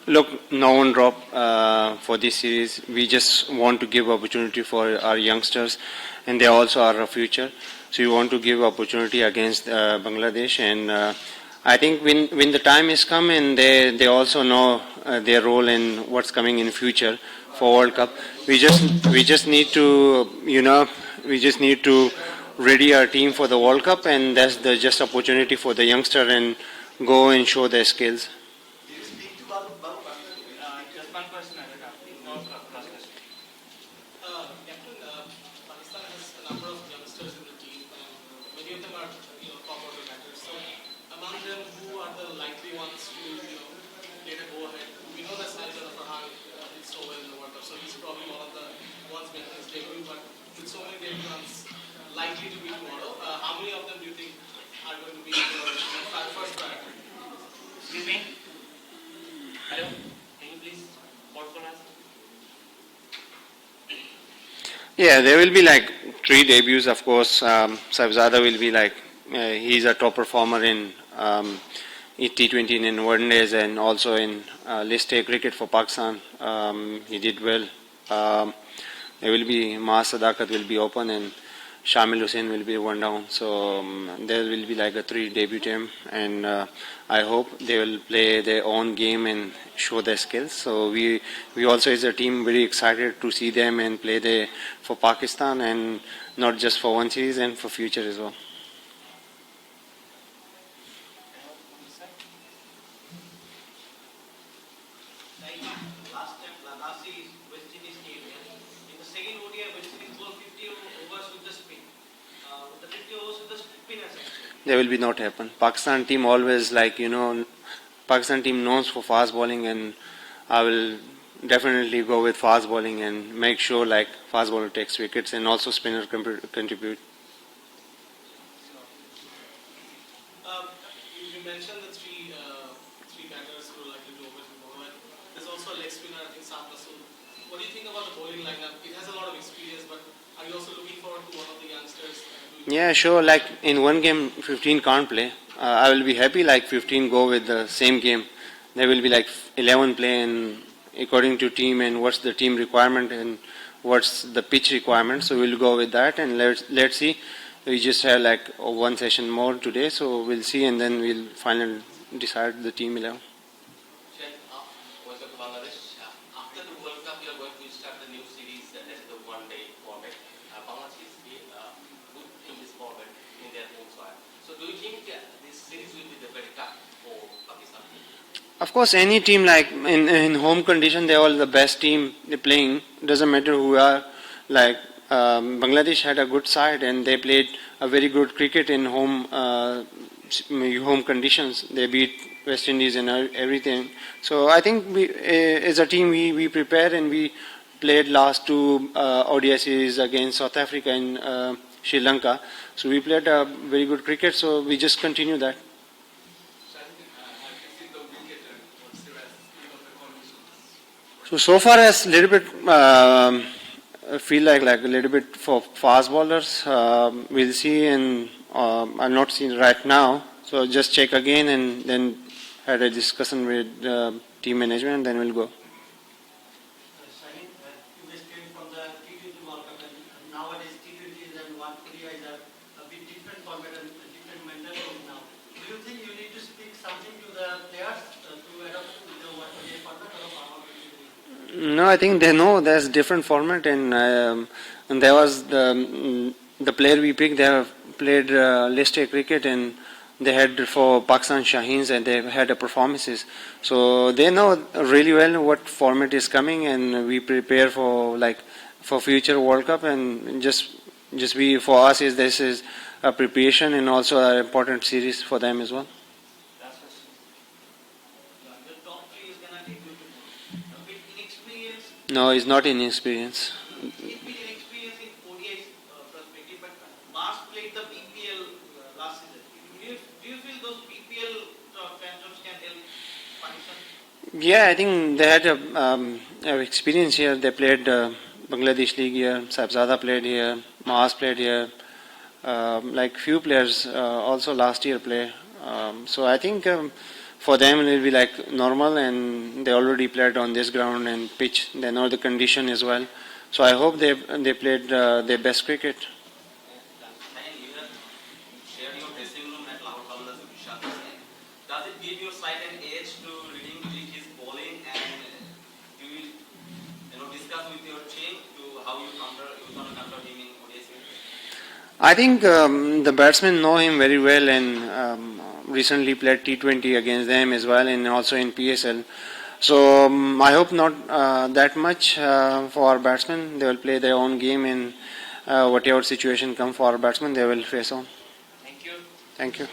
Look, no one drop for this series. We just want to give opportunity for our youngsters, and they also are our future. So we want to give opportunity against Bangladesh, and I think when the time is come, and they also know their role and what's coming in future for World Cup. We just need to we just need to ready our team for the World Cup, and that's the just opportunity for the youngster and go and show their skills. Just one question at a time. No cross question. Captain, Pakistan has a number of youngsters in the team, and many of them are, top order batters. So, among them, who are the likely ones to, get a go ahead? We know that Saeed Farhan did so well in the World Cup, so he's probably one of the ones making his debut. But with so many debut runs likely to be tomorrow, how many of them do you think are going to be your first priority? Excuse me. Hello. Can you please pause for us? Yeah, there will be like three debuts, of course. Saibzada will be like, he's a top performer in T20 and in one days, and also in List A cricket for Pakistan. He did well. There will be Maaz Sadakat will be open, and Shamil Hussain will be one down. So there will be like a three debut team, and I hope they will play their own game and show their skills. So we also as a team very excited to see them and play for Pakistan, and not just for one series and for future as well. Last series, West Indies came here. In the second ODI, West Indies bowled 50 overs with the spin. With the 50 overs with the spin as actually. There will be not happen. Pakistan team always Pakistan team knows for fast bowling, and I will definitely go with fast bowling and make sure like fast bowler takes wickets and also spinner contribute. You mentioned the three batters who are likely to open tomorrow. There's also a leg spinner, I think, Saad Masood. What do you think about the bowling lineup? It has a lot of experience, but are you also looking forward to one of the youngsters? Yeah, sure. Like in one game, 15 can't play. I will be happy like 15 go with the same game. There will be like 11 play, and according to team and what's the team requirement and what's the pitch requirement. So we'll go with that, and let's see. We just have like one session more today, so we'll see, and then we'll finally decide the team 11. Welcome to Bangladesh. After the World Cup, you are going to start the new series that is the one-day format. Bangladesh is good in this format in their home soil. So do you think this series will be very tough for Pakistan? Of course, any team like in home condition, they're all the best team they're playing. Doesn't matter who are. Like Bangladesh had a good side, and they played a very good cricket in home conditions. They beat West Indies and everything. So I think we, as a team, we prepared, and we played last two ODI series against South Africa and Sri Lanka. So we played a very good cricket. So we just continue that. So far as a little bit feel like a little bit for fast bowlers, we'll see, and I'm not seeing right now. So just check again, and then had a discussion with team management, and then we'll go. Shaheen, you guys came from the T20 World Cup, and nowadays T20s and one ODIs are a bit different format and different mentality now. Do you think you need to speak something to the players to adopt the ODI format, or how will you do it? No, I think they know there's different format, and there was the player we picked. They have played List A cricket, and they had for Pakistan Shaheens, and they had performances. So they know really well what format is coming, and we prepare for future World Cup, and just be for us is this is a preparation and also an important series for them as well. The top three is going to be good. A bit inexperienced. No, it's not inexperience. He's been inexperienced in ODI's perspective, but Mars played the BPL last season. Do you feel those BPL fandoms can help Pakistan? Yeah, I think they had a experience here. They played Bangladesh League here. Saibzada played here. Maaz played here. Like few players also last year play. So I think for them it will be like normal, and they already played on this ground and pitch. They know the condition as well. So I hope they played their best cricket. And you have shared your dressing room at Lahore Qalandars with Vishal Hussain. Does it give your side an edge to reading his bowling, and do you discuss with your team to how you gonna counter him in ODI series? I think the batsmen know him very well, and recently played T20 against them as well, and also in PSL. So I hope not that much for our batsmen. They will play their own game, and whatever situation come for our batsmen, they will face on. Thank you. Thank you.